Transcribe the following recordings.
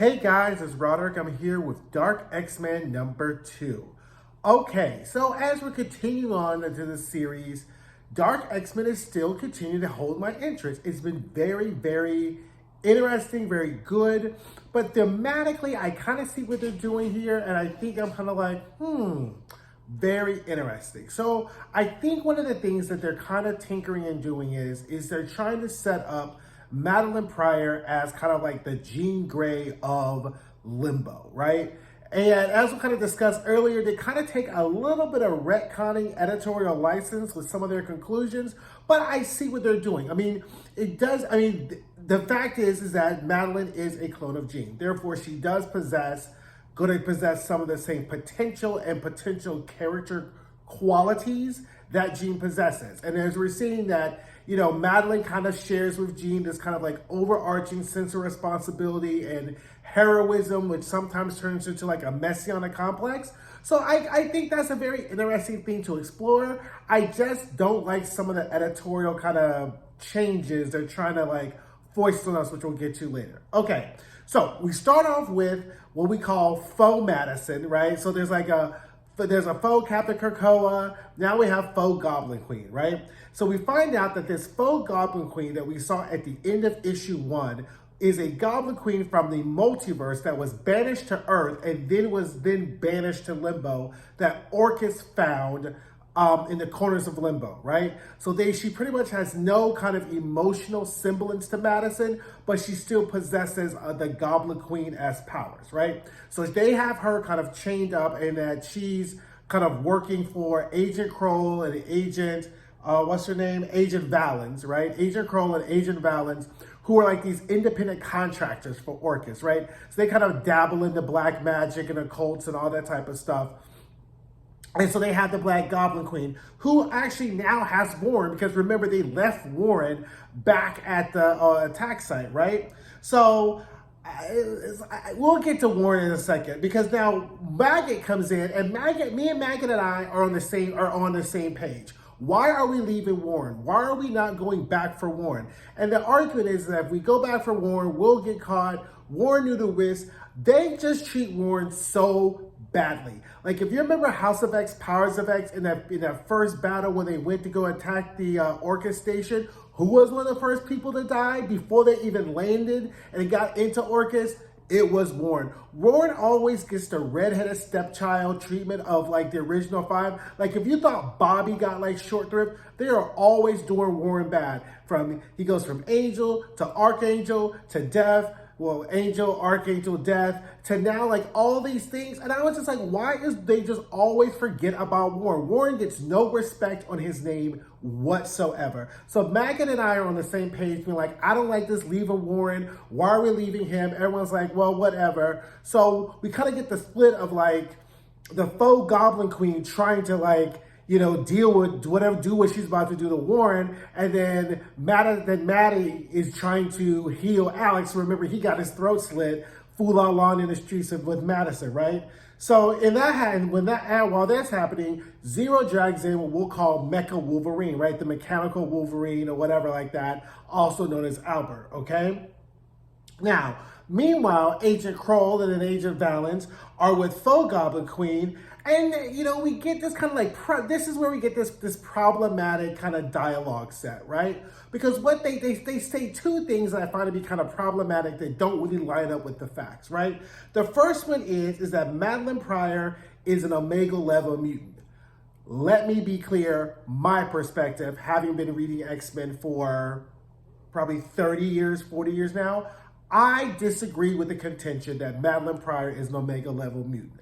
Hey guys, it's Roderick. I'm here with Dark X-Men number 2. Okay, so as we continue on into the series, Dark X-Men is still continuing to hold my interest. It's been very interesting, very good, but thematically, I kind of see what they're doing here, and I think I'm kind of like, very interesting. So I think one of the things that they're kind of tinkering and doing is they're trying to set up Madelyne Pryor as kind of like the Jean Grey of Limbo, right? And as we kind of discussed earlier, they kind of take a little bit of retconning editorial license with some of their conclusions, but I see what they're doing. I mean, the fact is that Madelyne is a clone of Jean. Therefore, she does going to possess some of the same potential character qualities that Jean possesses. And as we're seeing that, Madelyne kind of shares with Jean this kind of like overarching sense of responsibility and heroism, which sometimes turns into like a messianic complex. So I think that's a very interesting thing to explore. I just don't like some of the editorial kind of changes they're trying to like foist on us, which we'll get to later. Okay, so we start off with what we call faux Madison, right? So there's a faux Captain Krakoa. Now we have faux Goblin Queen, right? So we find out that this faux Goblin Queen that we saw at the end of issue 1 is a Goblin Queen from the multiverse that was banished to Earth and then was banished to Limbo that Orchis found in the corners of Limbo, right? So she pretty much has no kind of emotional semblance to Madison, but she still possesses the Goblin Queen as powers, right? So they have her kind of chained up and that she's kind of working for Agent Kroll and Agent, what's her name? Agent Valens, right? Agent Kroll and Agent Valens, who are like these independent contractors for Orchis, right? So they kind of dabble into black magic and occults and all that type of stuff. And so they have the Black Goblin Queen, who actually now has Warren, because remember, they left Warren back at the attack site, right? So we'll get to Warren in a second, because now Maggot comes in, and me and Maggot and I are on the same page. Why are we leaving Warren? Why are we not going back for Warren? And the argument is that if we go back for Warren, we'll get caught. Warren knew the risk. They just treat Warren so badly. Like, if you remember House of X, Powers of X, in that first battle when they went to go attack the Orchis station, who was one of the first people to die before they even landed and got into Orchis? It was Warren. Warren always gets the redheaded stepchild treatment of like the original 5. Like, if you thought Bobby got like short thrift, they are always doing Warren bad. He goes from Angel to Archangel to Death. Well, Angel, Archangel, Death, to now like all these things. And I was just like, why they just always forget about Warren? Warren gets no respect on his name whatsoever. So Maggot and I are on the same page, being like, I don't like this, leaving Warren. Why are we leaving him? Everyone's like, well, whatever. So we kind of get the split of like the faux Goblin Queen trying to like, deal with do what she's about to do to Warren, and then Maddie is trying to heal Alex. Remember, he got his throat slit, fool in the streets with Madison, right? So while that's happening, Zero drags in what we'll call Mecha Wolverine, right? The mechanical Wolverine or whatever like that, also known as Albert, okay? Now, meanwhile, Agent Kroll and then Agent Valens are with faux Goblin Queen. And, we get this kind of like, this is where we get this problematic kind of dialogue set, right? Because what they say two things that I find to be kind of problematic that don't really line up with the facts, right? The first one is that Madelyne Pryor is an Omega level mutant. Let me be clear, my perspective, having been reading X-Men for probably 30 years, 40 years now, I disagree with the contention that Madelyne Pryor is an Omega level mutant.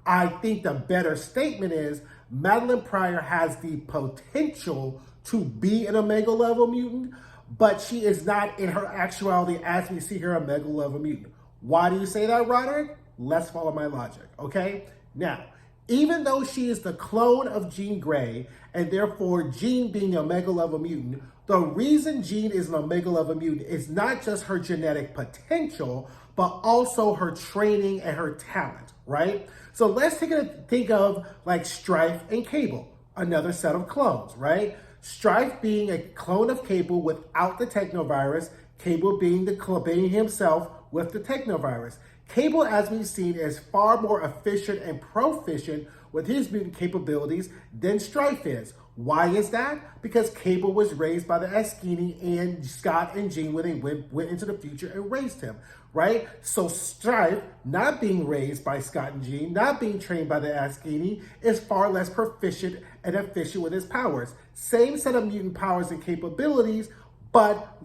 I think the better statement is Madelyne Pryor has the potential to be an Omega level mutant, but she is not in her actuality as we see her Omega level mutant. Why do you say that, Roderick? Let's follow my logic, okay? Now, even though she is the clone of Jean Grey, and therefore Jean being an Omega level mutant, the reason Jean is an Omega level mutant is not just her genetic potential, but also her training and her talent, right? So let's think of like Strife and Cable, another set of clones, right? Strife being a clone of Cable without the technovirus, Cable being himself with the Technovirus. Cable, as we've seen, is far more efficient and proficient with his mutant capabilities than Strife is. Why is that? Because Cable was raised by the Askini, and Scott and Jean, when they went into the future and raised him, right? So Strife, not being raised by Scott and Jean, not being trained by the Askini, is far less proficient and efficient with his powers. Same set of mutant powers and capabilities, but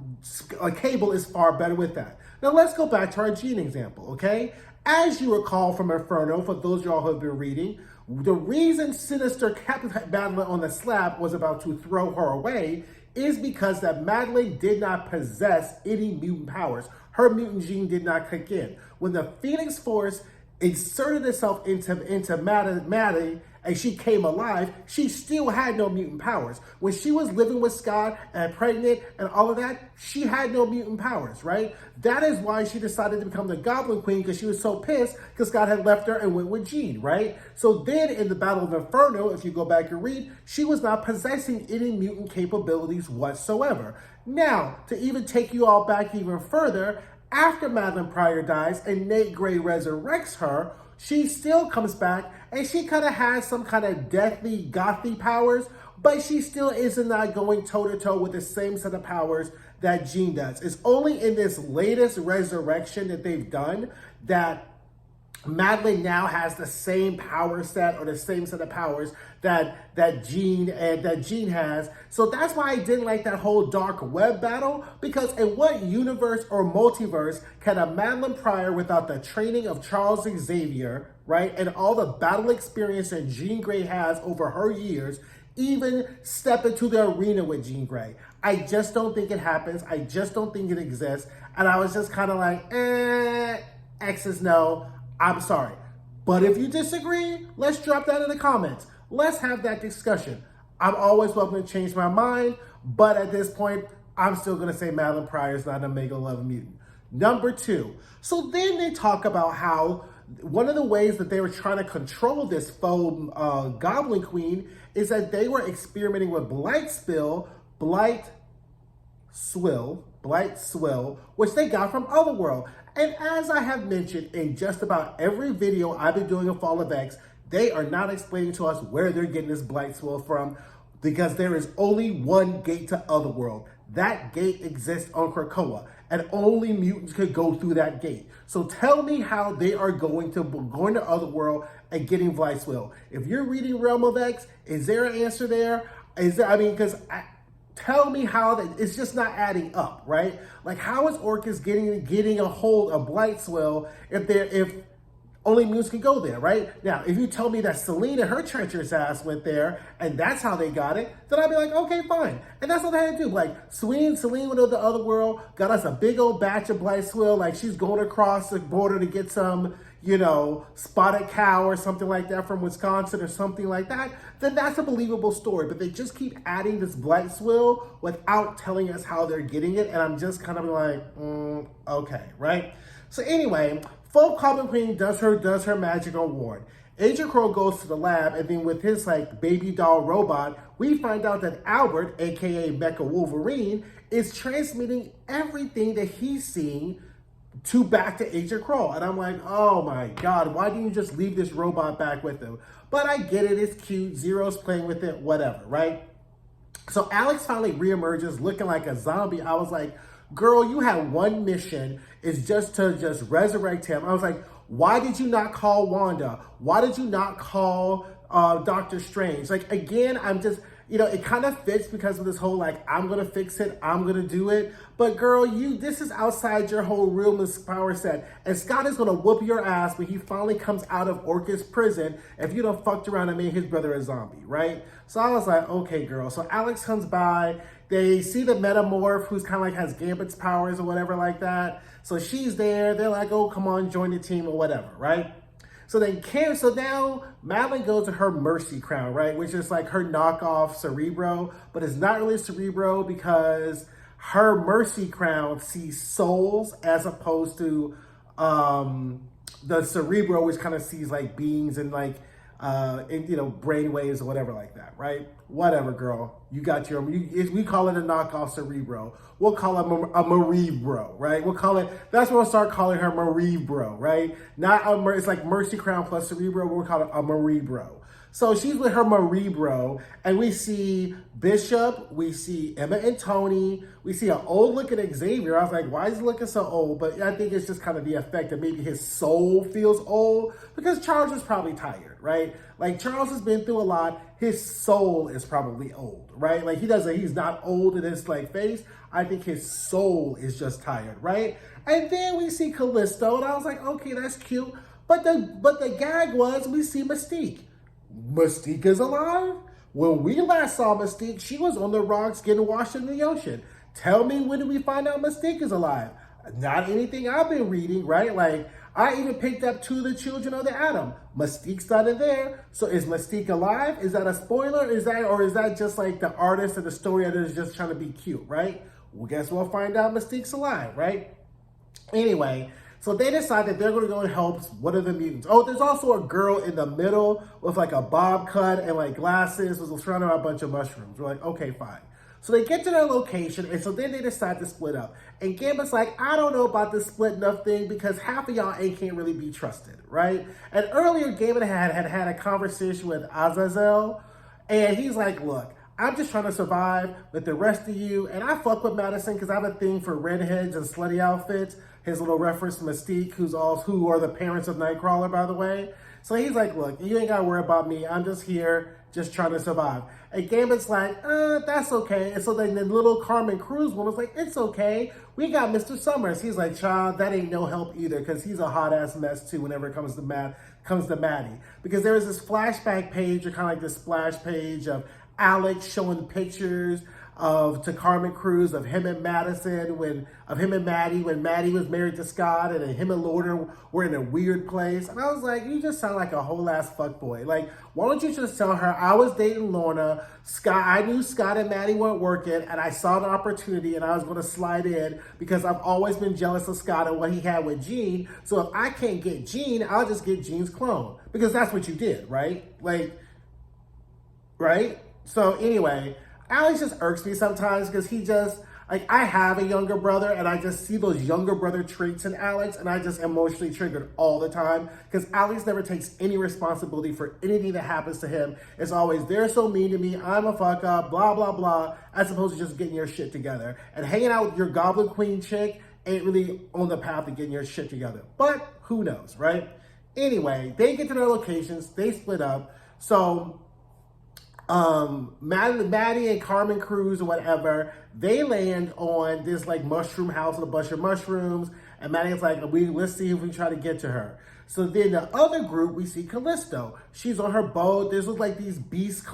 Cable is far better with that. Now let's go back to our Jean example, okay? As you recall from Inferno, for those of y'all who have been reading, the reason Sinister kept Madelyne on the slab was about to throw her away is because that Madelyne did not possess any mutant powers. Her mutant gene did not kick in. When the Phoenix Force inserted itself into Madelyne and she came alive, she still had no mutant powers. When she was living with Scott and pregnant and all of that, she had no mutant powers, right? That is why she decided to become the Goblin Queen, because she was so pissed because Scott had left her and went with Jean, right? So then in the Battle of Inferno, if you go back and read, she was not possessing any mutant capabilities whatsoever. Now, to even take you all back even further, after Madelyne Pryor dies and Nate Gray resurrects her, she still comes back and she kind of has some kind of deathly, gothy powers, but she still is not going toe-to-toe with the same set of powers that Jean does. It's only in this latest resurrection that they've done that Madelyne now has the same power set or the same set of powers that Jean has. So that's why I didn't like that whole dark web battle, because in what universe or multiverse can a Madelyne Pryor, without the training of Charles Xavier, right, and all the battle experience that Jean Grey has over her years, even step into the arena with Jean Grey? I just don't think it happens. I just don't think it exists. And I was just kind of like, X is no. I'm sorry. But if you disagree, let's drop that in the comments. Let's have that discussion. I'm always welcome to change my mind, but at this point, I'm still going to say Madelyne Pryor is not an Omega 11 mutant. Number 2. So then they talk about how one of the ways that they were trying to control this faux Goblin Queen is that they were experimenting with Blight Swill, which they got from Otherworld. And as I have mentioned in just about every video I've been doing of Fall of X, they are not explaining to us where they're getting this Blight Swill from, because there is only one gate to Otherworld. That gate exists on Krakoa, and only mutants could go through that gate. So tell me how they are going to Otherworld and getting Blight Swill. If you're reading Realm of X, is there an answer there? Tell me how that, it's just not adding up, right? Like, how is Orchis getting a hold of Blight Swill if only mutants can go there, right? Now, if you tell me that Selene and her treacherous ass went there and that's how they got it, then I'd be like, okay, fine. And that's what they had to do. Like, Selene went to the Otherworld, got us a big old batch of Blight Swill, like she's going across the border to get some, spotted cow or something like that from Wisconsin or something like that, then that's a believable story. But they just keep adding this Blight Swill without telling us how they're getting it. And I'm just kind of like, okay, right? So anyway, Folk Goblin Queen does her magical ward. Agent Crow goes to the lab, and then with his baby doll robot, we find out that Albert, aka Mecha Wolverine, is transmitting everything that he's seeing back to Agent Crow. And I'm like, oh my God, why didn't you just leave this robot back with him? But I get it, it's cute, Zero's playing with it, whatever, right? So Alex finally reemerges looking like a zombie. I was like, girl, you had one mission, is just to resurrect him. I was like, why did you not call Wanda? Why did you not call Doctor Strange? Like, again, I'm just, it kind of fits because of this whole, I'm going to fix it, I'm going to do it. But girl, this is outside your whole realness power set. And Scott is going to whoop your ass when he finally comes out of Orchis prison if you don't fucked around and made his brother a zombie, right? So I was like, okay, girl. So Alex comes by. They see the Metamorph, who's kind of has Gambit's powers or whatever like that. So she's there. They're like, oh, come on, join the team or whatever, right? So now Madelyne goes to her Mercy Crown, right? Which is like her knockoff Cerebro, but it's not really Cerebro because her Mercy Crown sees souls as opposed to the Cerebro, which kind of sees beings and and, brainwaves or whatever like that, right? Whatever, girl. You got we call it a knockoff Cerebro. We'll call it a Marie Bro, right? That's what we'll start calling her, Marie Bro, right? It's like Mercy Crown plus Cerebro. We'll call it a Marie Bro. So she's with her Marie Bro, and we see Bishop, we see Emma and Tony, we see an old looking Xavier. I was like, why is he looking so old? But I think it's just kind of the effect that maybe his soul feels old because Charles is probably tired, right? Like Charles has been through a lot. His soul is probably old, right? Like he's not old in his face. I think his soul is just tired, right? And then we see Callisto, and I was like, okay, that's cute. But the gag was we see Mystique. Mystique is alive? When we last saw Mystique, she was on the rocks getting washed in the ocean. Tell me, when did we find out Mystique is alive? Not anything I've been reading, right? Like, I even picked up To the Children of the Atom. Mystique's not in there. So is Mystique alive? Is that a spoiler? Or is that just like the artist of the story that is just trying to be cute, right? Well, guess we'll find out Mystique's alive, right? Anyway, so they decide that they're going to go and help one of the mutants. Oh, there's also a girl in the middle with like a bob cut and like glasses, was surrounded by a bunch of mushrooms. We're like, okay, fine. So they get to their location, and so then they decide to split up. And Gambit's like, I don't know about this splitting up thing because half of y'all can't really be trusted, right? And earlier, Gambit had a conversation with Azazel, and he's like, look, I'm just trying to survive with the rest of you, and I fuck with Madison because I have a thing for redheads and slutty outfits. His little reference to Mystique, who are the parents of Nightcrawler, by the way. So he's like, look, you ain't got to worry about me. I'm just here, just trying to survive. And Gambit's like, that's okay. And so then the little Carmen Cruz one was like, it's okay. We got Mr. Summers. He's like, child, that ain't no help either because he's a hot-ass mess, too, whenever it comes to Maddie. Because there was this flashback page, or kind of like this splash page of Alex showing pictures to Carmen Cruz of him and Madison, when Maddie was married to Scott, and then him and Lorna were in a weird place. And I was like, you just sound like a whole ass fuckboy. Like, why don't you just tell her I was dating Lorna, Scott, I knew Scott and Maddie weren't working, and I saw an opportunity and I was gonna slide in because I've always been jealous of Scott and what he had with Jean. So if I can't get Jean, I'll just get Jean's clone. Because that's what you did, right? Like, right? So anyway, Alex just irks me sometimes because he just, like, I have a younger brother and I just see those younger brother traits in Alex and I just emotionally triggered all the time because Alex never takes any responsibility for anything that happens to him. It's always, they're so mean to me, I'm a fuck up, blah, blah, blah, as opposed to just getting your shit together. And hanging out with your Goblin Queen chick ain't really on the path to getting your shit together. But who knows, right? Anyway, they get to their locations, they split up. So Maddie and Carmen Cruz or whatever, they land on this like mushroom house with a bunch of mushrooms, and Maddie's like, let's see if we try to get to her. So then the other group, we see Callisto. She's on her boat. There's like these beast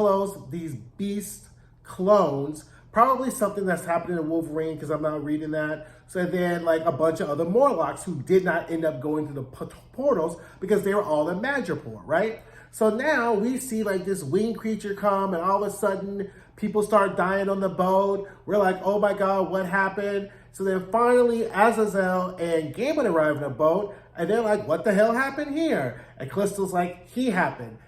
clones, probably something that's happening in Wolverine because I'm not reading that. So then like a bunch of other Morlocks who did not end up going to the portals because they were all in Madripoor, right? So now we see like this winged creature come, and all of a sudden people start dying on the boat. We're like, oh my God, what happened? So then finally Azazel and Gambit arrive in a boat, and they're like, what the hell happened here? And Callisto's like, he happened.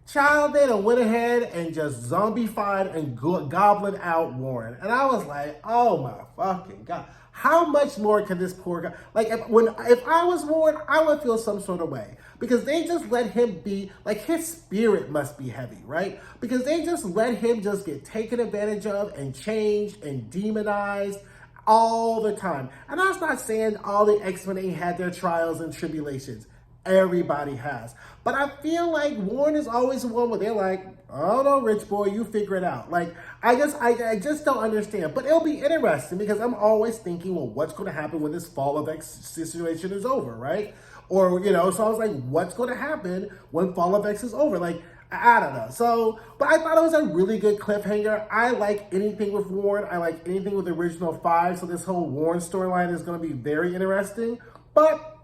Child, they done went ahead and just zombified and goblin out Warren. And I was like, oh my fucking God. How much more can this poor guy, like if I was Warren, I would feel some sort of way. Because they just let him be, like his spirit must be heavy, right? Because they just let him just get taken advantage of and changed and demonized all the time. And that's not saying all the X-Men ain't had their trials and tribulations. Everybody has. But I feel like Warren is always the one where they're like, oh no, rich boy, you figure it out. Like, I just don't understand. But it'll be interesting because I'm always thinking, well, what's going to happen when this Fall of X situation is over, right? Or, so I was like, what's going to happen when Fall of X is over? Like, I don't know. So, but I thought it was a really good cliffhanger. I like anything with Warren. I like anything with the original 5. So this whole Warren storyline is going to be very interesting. But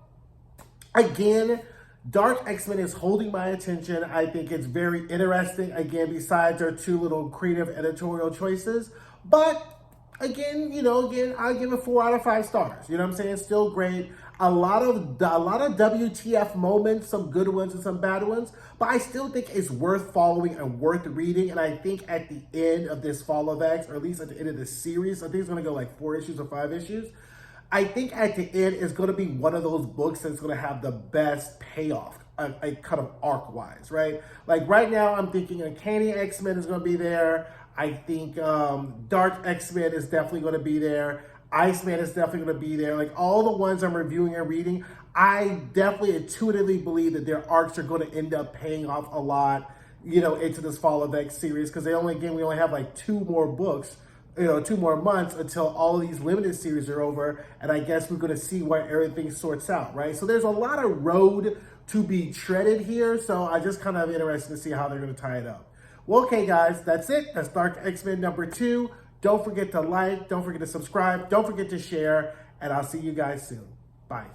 again, Dark X-Men is holding my attention. I think it's very interesting. Again, besides their 2 little creative editorial choices. But again, I'll give it 4 out of 5 stars. You know what I'm saying? Still great. a lot of WTF moments, some good ones and some bad ones, but I still think it's worth following and worth reading. And I think at the end of this Fall of X, or at least at the end of this series, I think it's going to go like 4 issues or 5 issues. I think at the end it's going to be one of those books that's going to have the best payoff, kind of arc-wise, right? Like right now, I'm thinking Uncanny X-Men is going to be there. I think Dark X-Men is definitely going to be there. Iceman is definitely going to be there. Like all the ones I'm reviewing and reading, I definitely intuitively believe that their arcs are going to end up paying off a lot, into this Fall of X series, because we only have like 2 more books, 2 more months until all of these limited series are over, and I guess we're going to see where everything sorts out, right? So there's a lot of road to be treaded here, so I just kind of interested to see how they're going to tie it up. Well, okay, guys, that's it. That's Dark X-Men number 2. Don't forget to like, don't forget to subscribe, don't forget to share, and I'll see you guys soon. Bye.